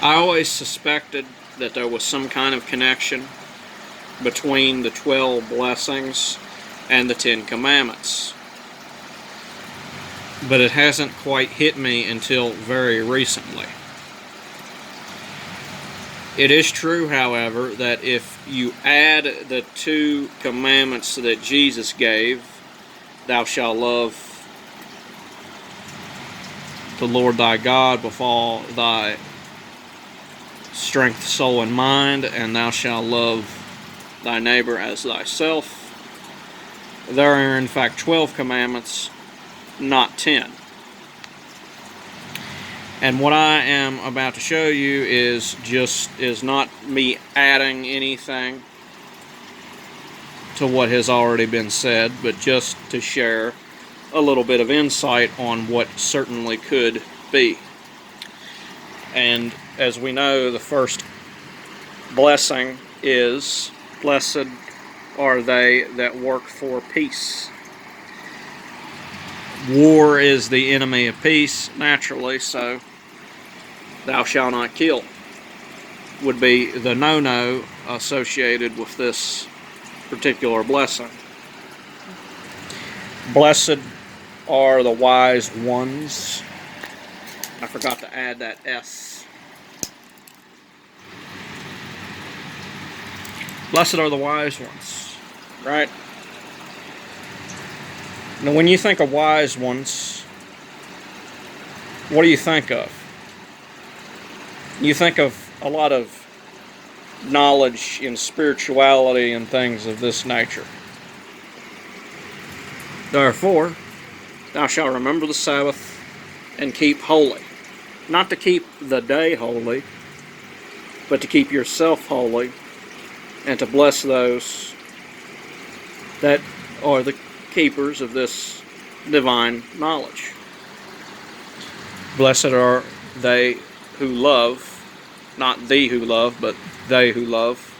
I always suspected that there was some kind of connection between the 12 blessings and the 10 commandments, but it hasn't quite hit me until very recently. It is true, however, that if you add the 2 commandments that Jesus gave, thou shalt love the Lord thy God with all thy strength, soul, and mind, and thou shalt love thy neighbor as thyself, there are in fact 12 commandments, not 10. And what I am about to show you is not me adding anything to what has already been said, but just to share a little bit of insight on what certainly could be. And as we know, the first blessing is, blessed are they that work for peace. War is the enemy of peace, naturally, so thou shalt not kill would be the no-no associated with this particular blessing. Blessed are the wise ones. I forgot to add that S. Blessed are the wise ones, right? Now, when you think of wise ones, what do you think of? You think of a lot of knowledge in spirituality and things of this nature. Therefore, thou shalt remember the Sabbath and keep holy. Not to keep the day holy, but to keep yourself holy and to bless those that are the keepers of this divine knowledge. Blessed are they who love, not thee who love, but they who love.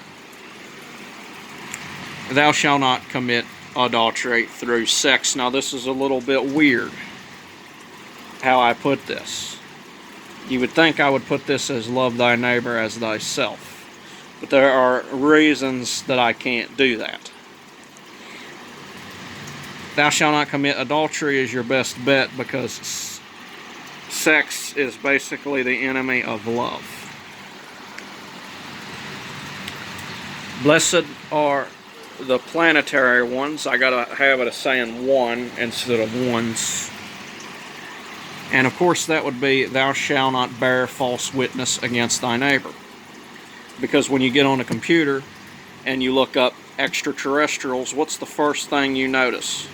Thou shalt not commit adultery through sex. Now, this is a little bit weird how I put this. You would think I would put this as love thy neighbor as thyself, but there are reasons that I can't do that. Thou shalt not commit adultery is your best bet, because sex is basically the enemy of love. Blessed are the planetary ones. I got a habit of saying one instead of ones. And of course that would be, thou shalt not bear false witness against thy neighbor. Because when you get on a computer and you look up extraterrestrials, what's the first thing you notice?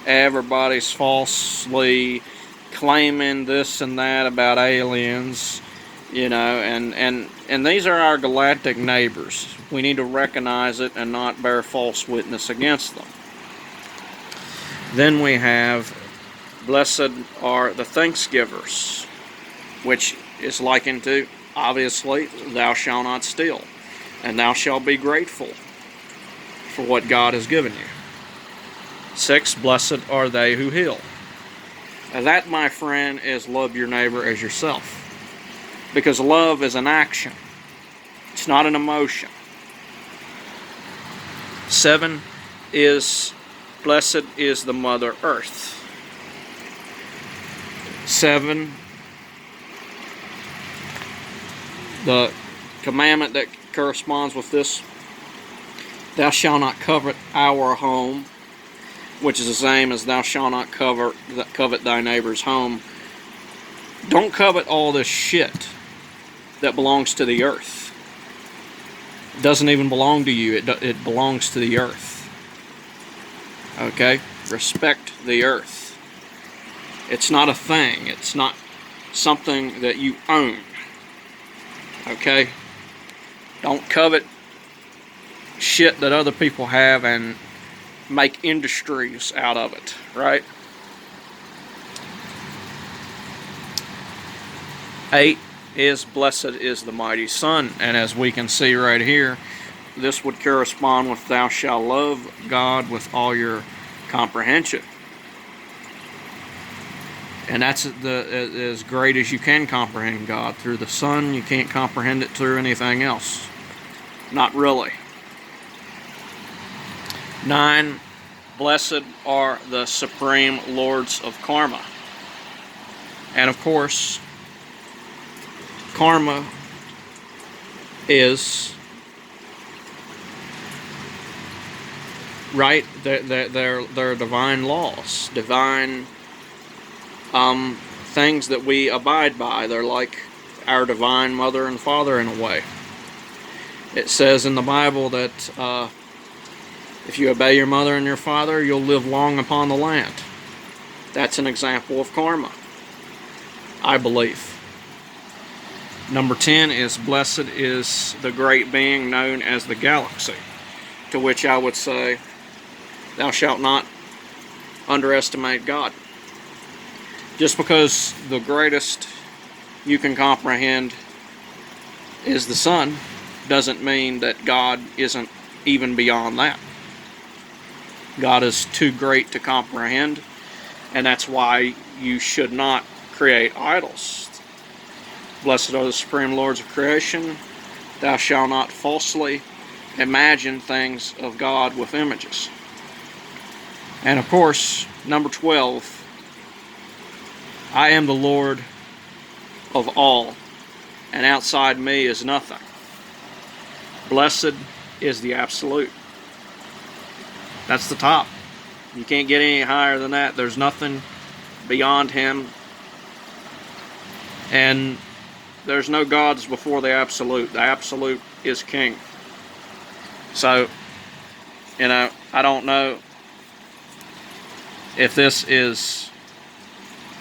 Everybody's falsely claiming this and that about aliens, you know, and these are our galactic neighbors. We need to recognize it and not bear false witness against them. Then we have, blessed are the thanksgivers, which is likened to, obviously, thou shalt not steal, and thou shalt be grateful for what God has given you. 6, blessed are they who heal. Now that, my friend, is love your neighbor as yourself. Because love is an action. It's not an emotion. 7 is, blessed is the Mother Earth. 7, the commandment that corresponds with this, thou shalt not covet our home, which is the same as thou shalt not covet thy neighbor's home. Don't covet all this shit that belongs to the earth. It doesn't even belong to you. It belongs to the earth. Okay? Respect the earth. It's not a thing. It's not something that you own. Okay? Don't covet shit that other people have and make industries out of it, right? 8 is, blessed is the mighty Son, and as we can see right here, this would correspond with thou shalt love God with all your comprehension. And that's as great as you can comprehend God. Through the Son, you can't comprehend it through anything else. Not really. 9. Blessed are the supreme lords of karma. And of course, karma is right. They're divine laws, divine things that we abide by. They're like our divine mother and father in a way. It says in the Bible that if you obey your mother and your father, you'll live long upon the land. That's an example of karma, I believe. Number 10 is blessed is the great being known as the galaxy, to which I would say, thou shalt not underestimate God. Just because the greatest you can comprehend is the Son, doesn't mean that God isn't even beyond that. God is too great to comprehend, and that's why you should not create idols. Blessed are the supreme lords of creation. Thou shalt not falsely imagine things of God with images. And of course, number 12, I am the Lord of all, and outside me is nothing. Blessed is the absolute. That's the top. You can't get any higher than that. There's nothing beyond him. And there's no gods before the absolute. The absolute is king. So, I don't know if this is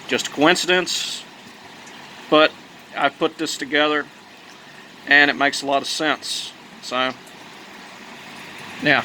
just a coincidence, but I put this together and it makes a lot of sense. So, yeah.